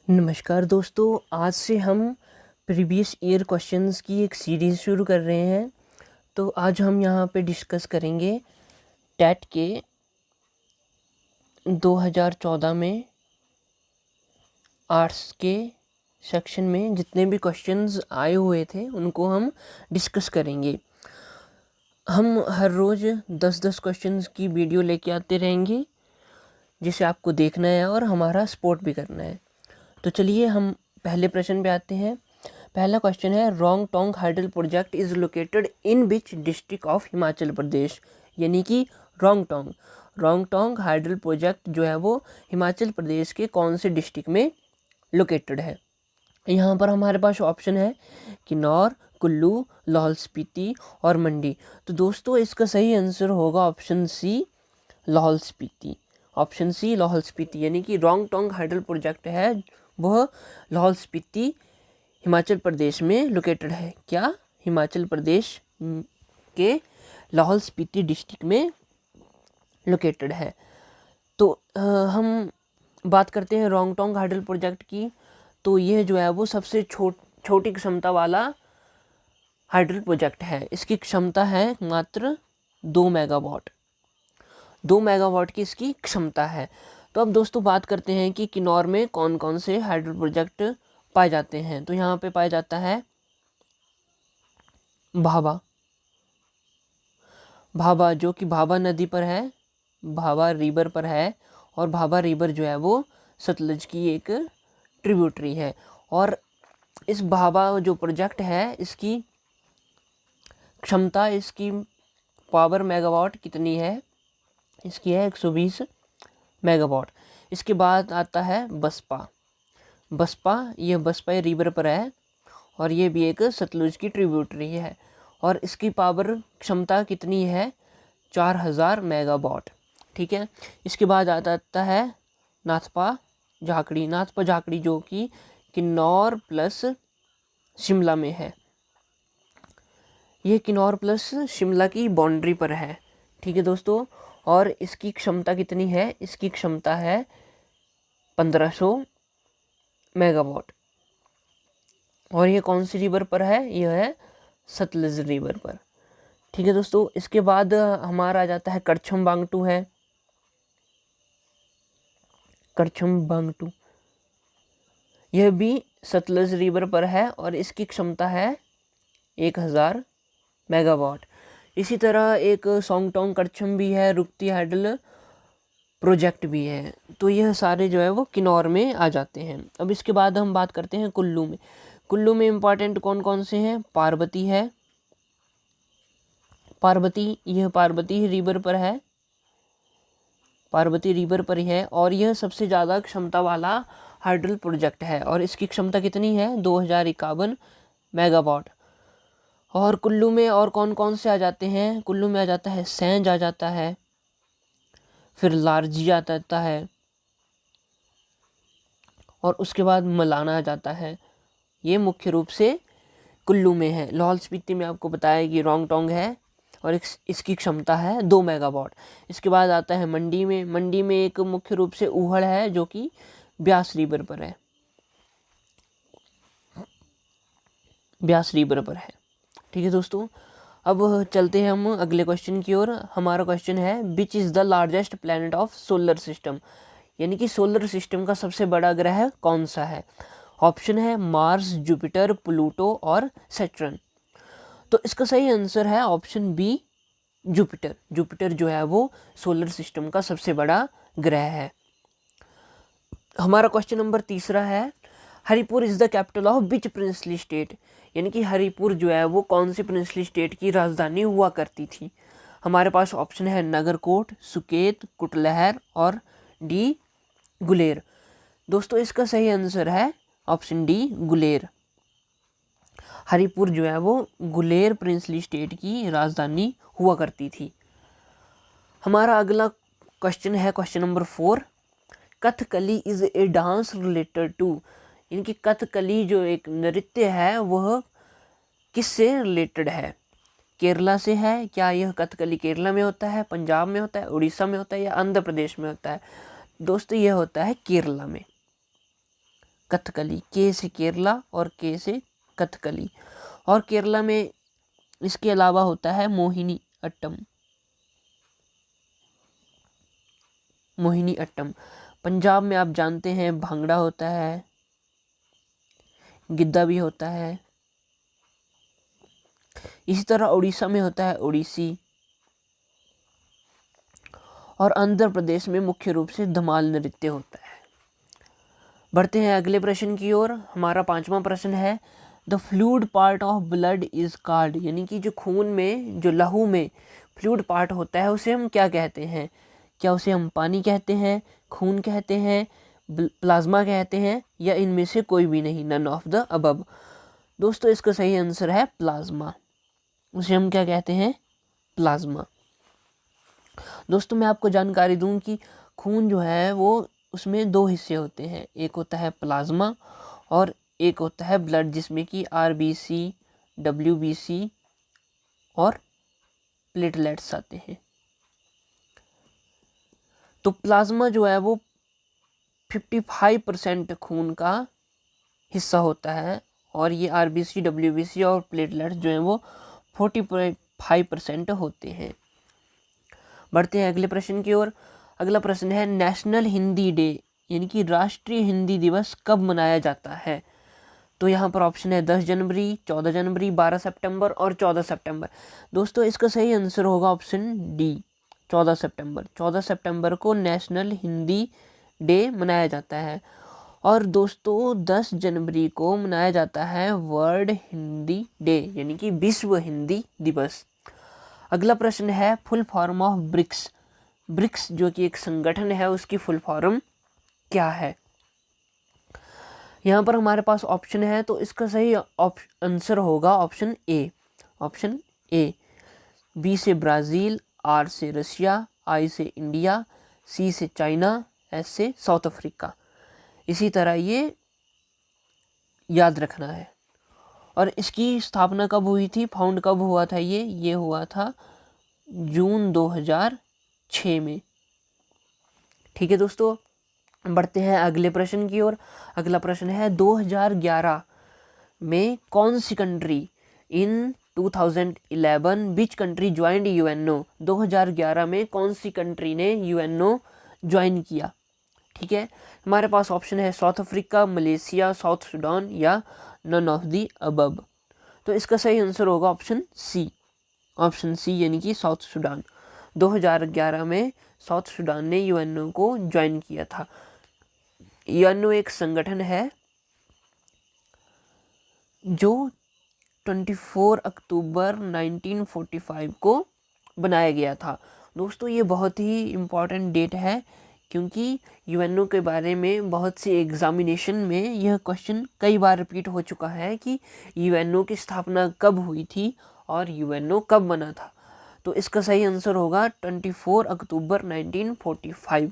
नमस्कार दोस्तों, आज से हम प्रीवियस ईयर क्वेश्चंस की एक सीरीज़ शुरू कर रहे हैं। तो आज हम यहाँ पे डिस्कस करेंगे टेट के 2014 में आर्ट्स के सेक्शन में जितने भी क्वेश्चंस आए हुए थे उनको हम डिस्कस करेंगे। हम हर रोज़ 10-10 क्वेश्चंस की वीडियो लेके आते रहेंगे जिसे आपको देखना है और हमारा सपोर्ट भी करना है। तो चलिए हम पहले प्रश्न पे आते हैं। पहला क्वेश्चन है, Rong Tong hydel project is located in which district of Himachal Pradesh. यानी कि रोंग टोंग हाइडल प्रोजेक्ट जो है वो हिमाचल प्रदेश के कौन से डिस्ट्रिक्ट में लोकेटेड है। यहाँ पर हमारे पास ऑप्शन है किन्नौर, कुल्लू, लाहौल स्पीति और मंडी। तो दोस्तों इसका सही आंसर होगा option C, Lahaul Spiti. Option C Lahaul Spiti, यानी कि रोंग टोंग हाइडल प्रोजेक्ट है वह लाहौल स्पीति हिमाचल प्रदेश में लोकेटेड है। क्या? हिमाचल प्रदेश के लाहौल स्पीति डिस्ट्रिक्ट में लोकेटेड है। तो हम बात करते हैं रोंग टोंग हाइडल प्रोजेक्ट की। तो यह जो है वो सबसे छोटी क्षमता वाला हाइडल प्रोजेक्ट है। इसकी क्षमता है मात्र 2 मेगावाट। 2 मेगावाट की इसकी क्षमता है। तो अब दोस्तों बात करते हैं कि किन्नौर में कौन कौन से हाइडल प्रोजेक्ट पाए जाते हैं। तो यहाँ पे पाया जाता है भाभा जो कि भाभा नदी पर है, भाभा रिवर पर है। और भाभा रिवर जो है वो सतलज की एक ट्रिब्यूटरी है। और इस भाभा जो प्रोजेक्ट है इसकी क्षमता, इसकी पावर मेगावाट कितनी है? इसकी है 120 मेगावाट। इसके बाद आता है बसपा यह बसपा रिवर पर है और ये भी एक सतलुज की ट्रिब्यूटरी है। और इसकी पावर क्षमता कितनी है? 4000 मेगावाट। ठीक है। इसके बाद आता है नाथपा झाकड़ी जो कि किन्नौर प्लस शिमला में है। ये किन्नौर प्लस शिमला की बाउंड्री पर है। ठीक है दोस्तों। और इसकी क्षमता कितनी है? इसकी क्षमता है 1500 मेगावाट। और ये कौन सी रिवर पर है? यह है सतलज रिवर पर। ठीक है दोस्तों। इसके बाद हमारा आ जाता है करछम बांगटू। यह भी सतलज रिवर पर है और इसकी क्षमता है 1000 मेगावाट। इसी तरह एक सोंगटोंग करछम भी है, रुकती हाइडल प्रोजेक्ट भी है। तो यह सारे जो है वो किन्नौर में आ जाते हैं। अब इसके बाद हम बात करते हैं कुल्लू में इम्पॉर्टेंट कौन कौन से हैं? पार्वती है, यह पार्वती रिवर पर है, और यह सबसे ज़्यादा क्षमता वाला हाइडल प्रोजेक्ट है और इसकी क्षमता कितनी है? 2051 मेगावाट। और कुल्लू में और कौन कौन से आ जाते हैं? कुल्लू में आ जाता है सैंज आ जाता है, फिर लारजी आ जाता है और उसके बाद मलाना आ जाता है। ये मुख्य रूप से कुल्लू में है। लाहौल स्पीति में आपको बताया कि रोंग टोंग है और इसकी क्षमता है 2 मेगावाट। इसके बाद आता है मंडी में एक मुख्य रूप से ऊहड़ है जो कि ब्यास रिवर पर है, ठीक है दोस्तों। अब चलते हैं हम अगले क्वेश्चन की ओर। हमारा क्वेश्चन है, which is the largest planet of solar system. यानी कि सोलर सिस्टम का सबसे बड़ा ग्रह कौन सा है? ऑप्शन है मार्स, जुपिटर, प्लूटो और सैटर्न। तो इसका सही आंसर है ऑप्शन बी, जुपिटर जो है वो सोलर सिस्टम का सबसे बड़ा ग्रह है। हमारा क्वेश्चन नंबर तीसरा है, Haripur is the capital of which princely state. यानी कि हरिपुर जो है वो कौन सी प्रिंसली स्टेट की राजधानी हुआ करती थी? हमारे पास ऑप्शन है नगरकोट, सुकेत, कुटलहर और डी गुलेर। दोस्तों इसका सही आंसर है ऑप्शन डी, गुलेर। हरिपुर जो है वो गुलेर प्रिंसली स्टेट की राजधानी हुआ करती थी। हमारा अगला क्वेश्चन है question number 4, Kathakali is a dance related to. इनकी कथकली जो एक नृत्य है वह किससे रिलेटेड है? केरला से है। क्या यह कथकली केरला में होता है, पंजाब में होता है, उड़ीसा में होता है या आंध्र प्रदेश में होता है? दोस्तों यह होता है केरला में। कथकली, के से केरला और के से कथकली। और केरला में इसके अलावा होता है मोहिनी अट्टम। मोहिनी अट्टम। पंजाब में आप जानते हैं भांगड़ा होता है, गिद्दा भी होता है। इसी तरह उड़ीसा में होता है ओडिसी, और आंध्र प्रदेश में मुख्य रूप से धमाल नृत्य होता है। बढ़ते हैं अगले प्रश्न की ओर। हमारा 5वां प्रश्न है, the fluid part of blood is called, यानी कि जो खून में, जो लहू में फ्लूइड पार्ट होता है उसे हम क्या कहते हैं? क्या उसे हम पानी कहते हैं, खून कहते हैं, प्लाज्मा कहते हैं, या इनमें से कोई भी नहीं, नन ऑफ द अबव? दोस्तों इसका सही आंसर है प्लाज्मा। उसे हम क्या कहते हैं? प्लाज्मा। दोस्तों मैं आपको जानकारी दूं कि खून जो है वो, उसमें 2 हिस्से होते हैं, एक होता है प्लाज्मा और एक होता है ब्लड, जिसमें कि आरबीसी, डब्ल्यूबीसी और प्लेटलेट्स आते हैं। तो प्लाज्मा जो है वो 55% खून का हिस्सा होता है, और ये आरबीसी, डब्ल्यूबीसी और प्लेटलेट्स जो हैं वो 45% होते हैं। बढ़ते हैं अगले प्रश्न की ओर। अगला प्रश्न है, नेशनल हिंदी डे यानी कि राष्ट्रीय हिंदी दिवस कब मनाया जाता है? तो यहाँ पर ऑप्शन है 10 जनवरी, 14 जनवरी, 12 सितंबर और 14 सितंबर। दोस्तों इसका सही आंसर होगा ऑप्शन डी, 14 सितंबर। 14 सितंबर को नेशनल हिंदी डे मनाया जाता है। और दोस्तों 10 जनवरी को मनाया जाता है वर्ल्ड हिंदी डे, यानी कि विश्व हिंदी दिवस। अगला प्रश्न है, full form of BRICS. BRICS जो कि एक संगठन है, उसकी फुल फॉर्म क्या है? यहाँ पर हमारे पास ऑप्शन है, तो इसका सही आंसर होगा option A. Option A. B से ब्राज़ील, आर से रशिया, आई से इंडिया, सी से चाइना, एस से साउथ अफ्रीका। इसी तरह ये याद रखना है। और इसकी स्थापना कब हुई थी, फाउंड कब हुआ था? ये हुआ था जून 2006 में। ठीक है दोस्तों, बढ़ते हैं अगले प्रश्न की ओर। अगला प्रश्न है, 2011 में कौन सी country in 2011 which country joined UNO? 2011 में कौन सी कंट्री ने यूएनओ ज्वाइन किया? ठीक है, हमारे पास ऑप्शन है South Africa, Malaysia, South Sudan या नन ऑफ दी अबव। तो इसका सही आंसर होगा ऑप्शन सी। ऑप्शन सी यानी कि साउथ सूडान। 2011 में साउथ सूडान ने यूएनओ को ज्वाइन किया था। यूएनओ एक संगठन है जो 24 अक्टूबर 1945 को बनाया गया था। दोस्तों ये बहुत ही इम्पॉर्टेंट डेट है, क्योंकि यूएनओ के बारे में बहुत सी एग्जामिनेशन में यह क्वेश्चन कई बार रिपीट हो चुका है कि यूएनओ की स्थापना कब हुई थी और यूएनओ कब बना था। तो इसका सही आंसर होगा 24 अक्टूबर 1945।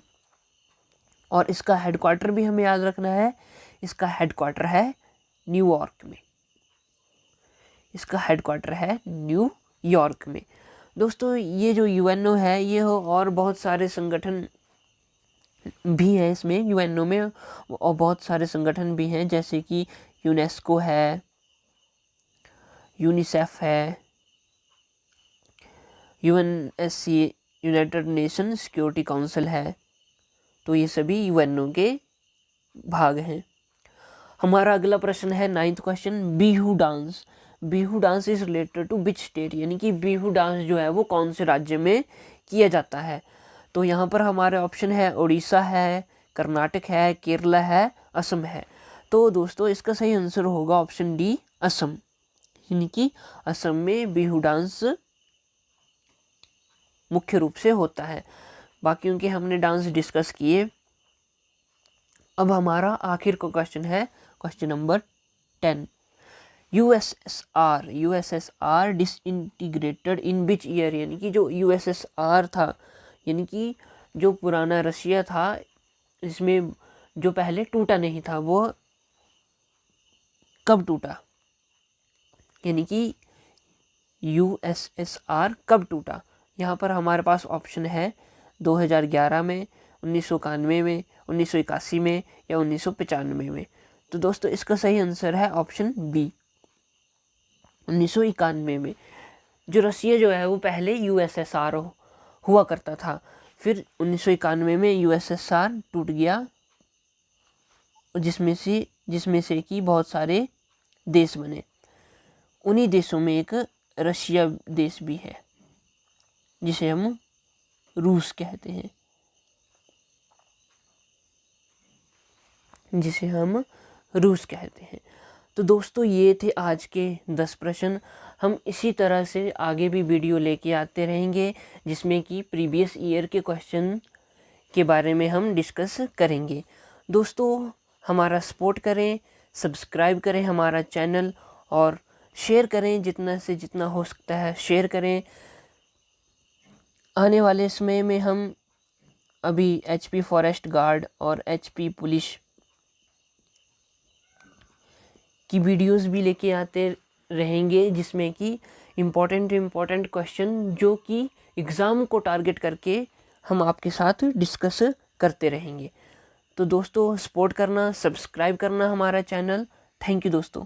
और इसका हेडक्वार्टर भी हमें याद रखना है, इसका हेडक्वार्टर है न्यूयॉर्क में। इसका हेडक्वार्टर है न्यूयॉर्क में। दोस्तों ये जो यूएनओ है, ये और बहुत सारे संगठन भी हैं इसमें, यूएनओ में, और बहुत सारे संगठन भी हैं, जैसे कि यूनेस्को है, यूनिसेफ है, UNSC, United nation security council है। तो ये सभी यूएनओ के भाग हैं। हमारा अगला प्रश्न है 9th question, Bihu dance. Bihu dance is related to which state, यानी कि बिहू डांस जो है वो कौन से राज्य में किया जाता है? तो यहाँ पर हमारे ऑप्शन है उड़ीसा है, कर्नाटक है, केरला है, असम है। तो दोस्तों इसका सही आंसर होगा ऑप्शन डी, असम। यानी कि असम में बिहू डांस मुख्य रूप से होता है। बाकियों के हमने डांस डिस्कस किए। अब हमारा आखिर का क्वेश्चन है question number 10। USSR disintegrated in which year, यानी कि जो यूएसएसआर था, यानी कि जो पुराना रशिया था, इसमें जो पहले टूटा नहीं था, वो कब टूटा? यानी कि यूएसएसआर कब टूटा? यहाँ पर हमारे पास ऑप्शन है 2011 में, 1991 में, 1981 में या 1995 में। तो दोस्तों इसका सही आंसर है ऑप्शन बी। 1991 में जो रसिया जो है वो पहले यूएसएसआर हुआ करता था, फिर 1991 में यूएसएसआर टूट गया, जिसमें से कि बहुत सारे देश बने। उन्हीं देशों में एक रशिया देश भी है जिसे हम रूस कहते हैं, तो दोस्तों ये थे आज के 10 प्रश्न। हम इसी तरह से आगे भी वीडियो लेके आते रहेंगे जिसमें कि प्रीवियस ईयर के क्वेश्चन के बारे में हम डिस्कस करेंगे। दोस्तों हमारा सपोर्ट करें, सब्सक्राइब करें हमारा चैनल और शेयर करें, जितना से जितना हो सकता है शेयर करें। आने वाले समय में हम अभी HP फॉरेस्ट गार्ड और HP पुलिस की वीडियोस भी लेके आते रहेंगे जिसमें कि इम्पोर्टेंट क्वेश्चन जो कि एग्ज़ाम को टारगेट करके हम आपके साथ डिस्कस करते रहेंगे। तो दोस्तों सपोर्ट करना, सब्सक्राइब करना हमारा चैनल। थैंक यू दोस्तों।